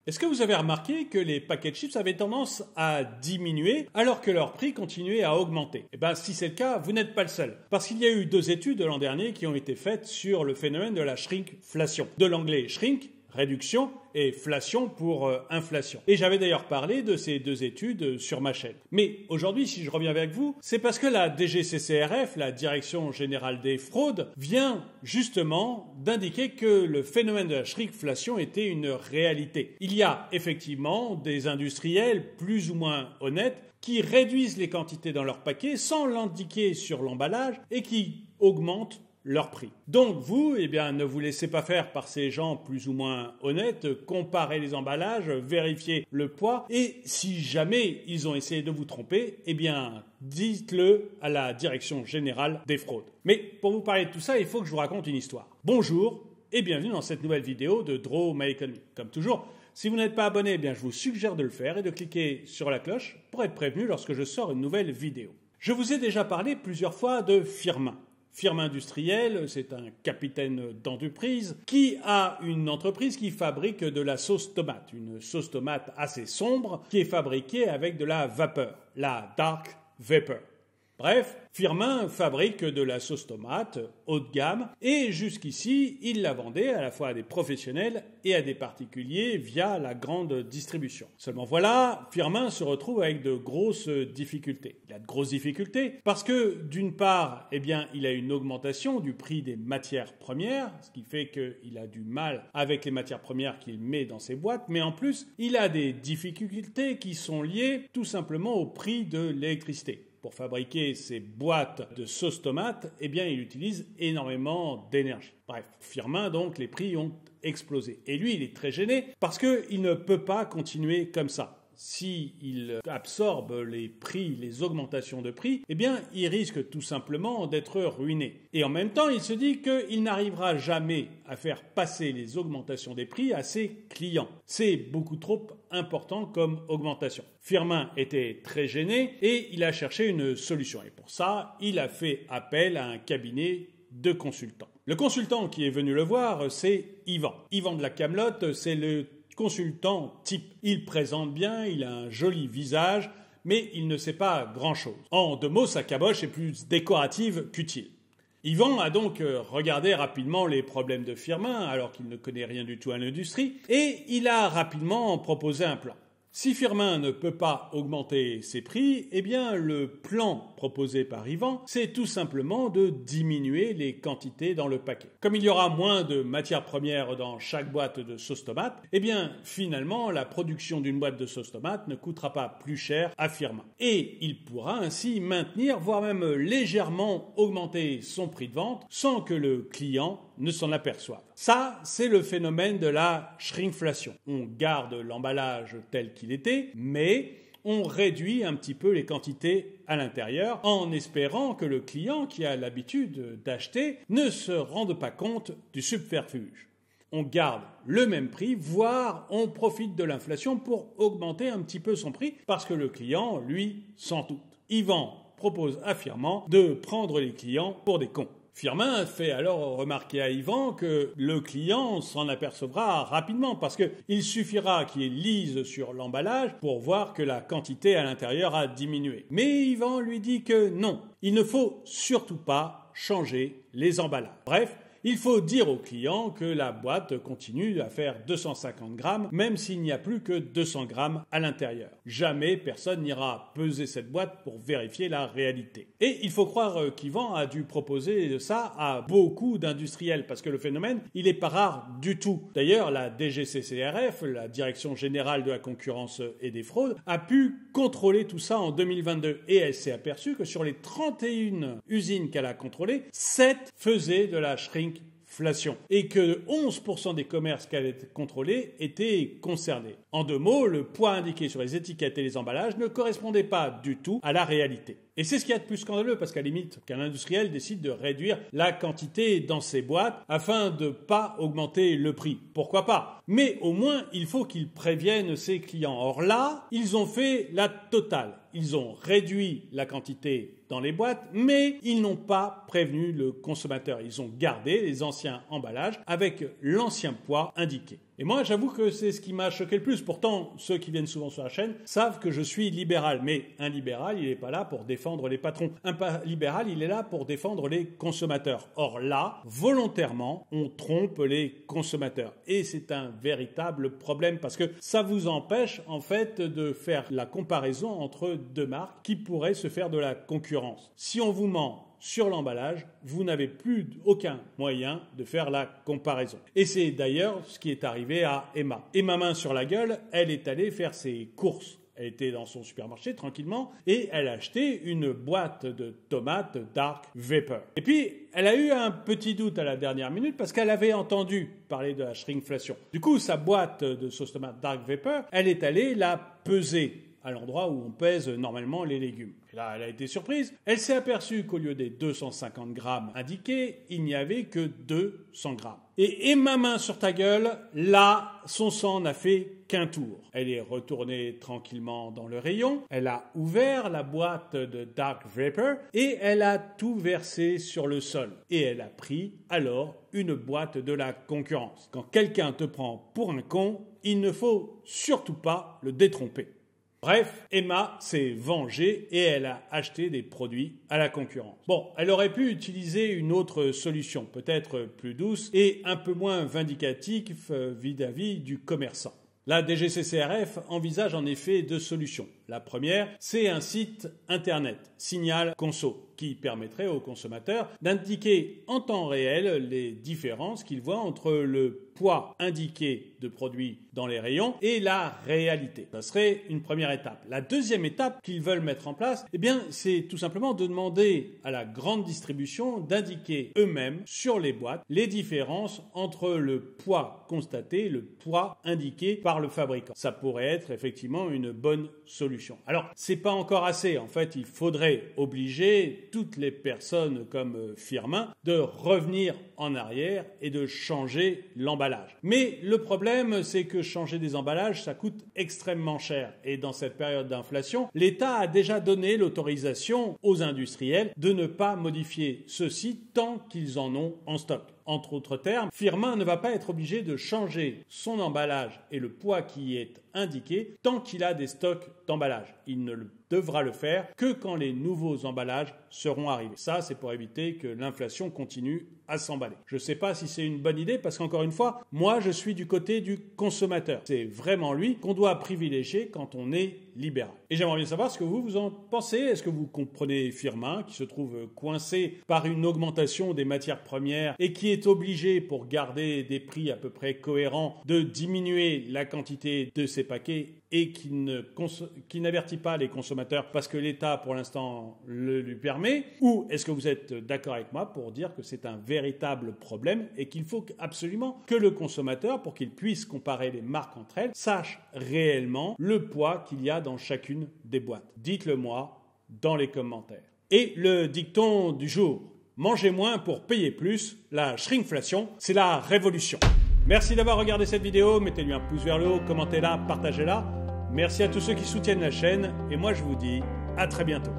Est-ce que vous avez remarqué que les paquets de chips avaient tendance à diminuer alors que leur prix continuait à augmenter? Eh bien, si c'est le cas, vous n'êtes pas le seul. Parce qu'il y a eu 2 études l'an dernier qui ont été faites sur le phénomène de la shrinkflation. De l'anglais shrink, réduction, et flation pour inflation. Et j'avais d'ailleurs parlé de ces 2 études sur ma chaîne. Mais aujourd'hui, si je reviens avec vous, c'est parce que la DGCCRF, la Direction Générale des Fraudes, vient justement d'indiquer que le phénomène de la shrinkflation était une réalité. Il y a effectivement des industriels plus ou moins honnêtes qui réduisent les quantités dans leurs paquets sans l'indiquer sur l'emballage et qui augmentent leur prix. Donc vous, ne vous laissez pas faire par ces gens plus ou moins honnêtes, comparez les emballages, vérifiez le poids et si jamais ils ont essayé de vous tromper, dites-le à la Direction Générale des Fraudes. Mais pour vous parler de tout ça, il faut que je vous raconte une histoire. Bonjour et bienvenue dans cette nouvelle vidéo de Draw My Economy. Comme toujours, si vous n'êtes pas abonné, je vous suggère de le faire et de cliquer sur la cloche pour être prévenu lorsque je sors une nouvelle vidéo. Je vous ai déjà parlé plusieurs fois de Firmin. Firme industrielle, c'est un capitaine d'entreprise qui a une entreprise qui fabrique de la sauce tomate, une sauce tomate assez sombre qui est fabriquée avec de la vapeur, la dark vapor. Bref, Firmin fabrique de la sauce tomate haut de gamme et jusqu'ici, il la vendait à la fois à des professionnels et à des particuliers via la grande distribution. Seulement voilà, Firmin se retrouve avec de grosses difficultés. Il a de grosses difficultés parce que d'une part, il a une augmentation du prix des matières premières, ce qui fait qu'il a du mal avec les matières premières qu'il met dans ses boîtes, mais en plus, il a des difficultés qui sont liées tout simplement au prix de l'électricité. Pour fabriquer ces boîtes de sauce tomate, il utilise énormément d'énergie. Bref, Firmin, donc, les prix ont explosé. Et lui, il est très gêné parce qu'il ne peut pas continuer comme ça. S'il absorbe les prix, les augmentations de prix, il risque tout simplement d'être ruiné. Et en même temps, il se dit qu'il n'arrivera jamais à faire passer les augmentations des prix à ses clients. C'est beaucoup trop important comme augmentation. Firmin était très gêné et il a cherché une solution. Et pour ça, il a fait appel à un cabinet de consultants. Le consultant qui est venu le voir, c'est Yvan. Yvan de la Camelote, c'est le consultant type. Il présente bien, il a un joli visage, mais il ne sait pas grand-chose. En 2 mots, sa caboche est plus décorative qu'utile. Yvan a donc regardé rapidement les problèmes de Firmin, alors qu'il ne connaît rien du tout à l'industrie, et il a rapidement proposé un plan. Si Firmin ne peut pas augmenter ses prix, le plan proposé par Yvan, c'est tout simplement de diminuer les quantités dans le paquet. Comme il y aura moins de matières premières dans chaque boîte de sauce tomate, finalement, la production d'une boîte de sauce tomate ne coûtera pas plus cher à Firmin. Et il pourra ainsi maintenir, voire même légèrement augmenter son prix de vente sans que le client ne s'en aperçoive. Ça, c'est le phénomène de la shrinkflation. On garde l'emballage tel qu'il était, mais on réduit un petit peu les quantités à l'intérieur en espérant que le client qui a l'habitude d'acheter ne se rende pas compte du subterfuge. On garde le même prix, voire on profite de l'inflation pour augmenter un petit peu son prix parce que le client, lui, s'en doute. Yvan propose à Firmin de prendre les clients pour des cons. Firmin fait alors remarquer à Yvan que le client s'en apercevra rapidement parce qu'il suffira qu'il lise sur l'emballage pour voir que la quantité à l'intérieur a diminué. Mais Yvan lui dit que non, il ne faut surtout pas changer les emballages. Bref, il faut dire au client que la boîte continue à faire 250 grammes, même s'il n'y a plus que 200 grammes à l'intérieur. Jamais personne n'ira peser cette boîte pour vérifier la réalité. Et il faut croire qu'Yvan a dû proposer ça à beaucoup d'industriels, parce que le phénomène, il n'est pas rare du tout. D'ailleurs, la DGCCRF, la Direction Générale de la Concurrence et des Fraudes, a pu contrôler tout ça en 2022. Et elle s'est aperçue que sur les 31 usines qu'elle a contrôlées, 7 faisaient de la shrinkflation et que 11% des commerces qu'elle a contrôlés étaient concernés. En 2 mots, le poids indiqué sur les étiquettes et les emballages ne correspondait pas du tout à la réalité. Et c'est ce qu'il y a de plus scandaleux parce qu'à la limite, qu'un industriel décide de réduire la quantité dans ses boîtes afin de ne pas augmenter le prix. Pourquoi pas? Mais au moins, il faut qu'il prévienne ses clients. Or là, ils ont fait la totale. Ils ont réduit la quantité dans les boîtes, mais ils n'ont pas prévenu le consommateur. Ils ont gardé les anciens emballages avec l'ancien poids indiqué. Et moi, j'avoue que c'est ce qui m'a choqué le plus. Pourtant, ceux qui viennent souvent sur la chaîne savent que je suis libéral. Mais un libéral, il n'est pas là pour défendre les patrons. Un libéral, il est là pour défendre les consommateurs. Or là, volontairement, on trompe les consommateurs. Et c'est un véritable problème parce que ça vous empêche, en fait, de faire la comparaison entre deux marques qui pourraient se faire de la concurrence. Si on vous ment sur l'emballage, vous n'avez plus aucun moyen de faire la comparaison. Et c'est d'ailleurs ce qui est arrivé à Emma. Et ma main sur la gueule, elle est allée faire ses courses. Elle était dans son supermarché tranquillement et elle a acheté une boîte de tomates Dark Vapor. Et puis, elle a eu un petit doute à la dernière minute parce qu'elle avait entendu parler de la shrinkflation. Du coup, sa boîte de sauce tomate Dark Vapor, elle est allée la peser à l'endroit où on pèse normalement les légumes. Et là, elle a été surprise. Elle s'est aperçue qu'au lieu des 250 grammes indiqués, il n'y avait que 200 grammes. Et ma main sur ta gueule, là, son sang n'a fait qu'un tour. Elle est retournée tranquillement dans le rayon, elle a ouvert la boîte de Dark Vapor et elle a tout versé sur le sol. Et elle a pris alors une boîte de la concurrence. Quand quelqu'un te prend pour un con, il ne faut surtout pas le détromper. Bref, Emma s'est vengée et elle a acheté des produits à la concurrence. Bon, elle aurait pu utiliser une autre solution, peut-être plus douce et un peu moins vindicative vis-à-vis du commerçant. La DGCCRF envisage en effet deux solutions. La première, c'est un site internet, Signal Conso, qui permettrait aux consommateurs d'indiquer en temps réel les différences qu'ils voient entre le poids indiqué de produits dans les rayons et la réalité. Ça serait une première étape. La deuxième étape qu'ils veulent mettre en place, eh bien, c'est tout simplement de demander à la grande distribution d'indiquer eux-mêmes sur les boîtes les différences entre le poids constaté et le poids indiqué par le fabricant. Ça pourrait être effectivement une bonne solution. Alors, c'est pas encore assez. En fait, il faudrait obliger toutes les personnes comme Firmin de revenir en arrière et de changer l'emballage. Mais le problème, c'est que changer des emballages, ça coûte extrêmement cher. Et dans cette période d'inflation, l'État a déjà donné l'autorisation aux industriels de ne pas modifier ceux-ci tant qu'ils en ont en stock. Entre autres termes, Firmin ne va pas être obligé de changer son emballage et le poids qui y est indiqué tant qu'il a des stocks d'emballage. Il ne devra le faire que quand les nouveaux emballages seront arrivés. Ça, c'est pour éviter que l'inflation continue à s'emballer. Je ne sais pas si c'est une bonne idée parce qu'encore une fois, moi, je suis du côté du consommateur. C'est vraiment lui qu'on doit privilégier quand on est libéral. Et j'aimerais bien savoir ce que vous en pensez. Est-ce que vous comprenez Firmin qui se trouve coincé par une augmentation des matières premières et qui est obligé, pour garder des prix à peu près cohérents, de diminuer la quantité de ses paquets et qui n'avertit pas les consommateurs parce que l'État, pour l'instant, le lui permet? Ou est-ce que vous êtes d'accord avec moi pour dire que c'est un véritable problème et qu'il faut absolument que le consommateur, pour qu'il puisse comparer les marques entre elles, sache réellement le poids qu'il y a dans chacune des boîtes? Dites-le moi dans les commentaires. Et le dicton du jour: mangez moins pour payer plus, la shrinkflation, c'est la révolution. Merci d'avoir regardé cette vidéo, mettez-lui un pouce vers le haut, commentez-la, partagez-la. Merci à tous ceux qui soutiennent la chaîne et moi je vous dis à très bientôt.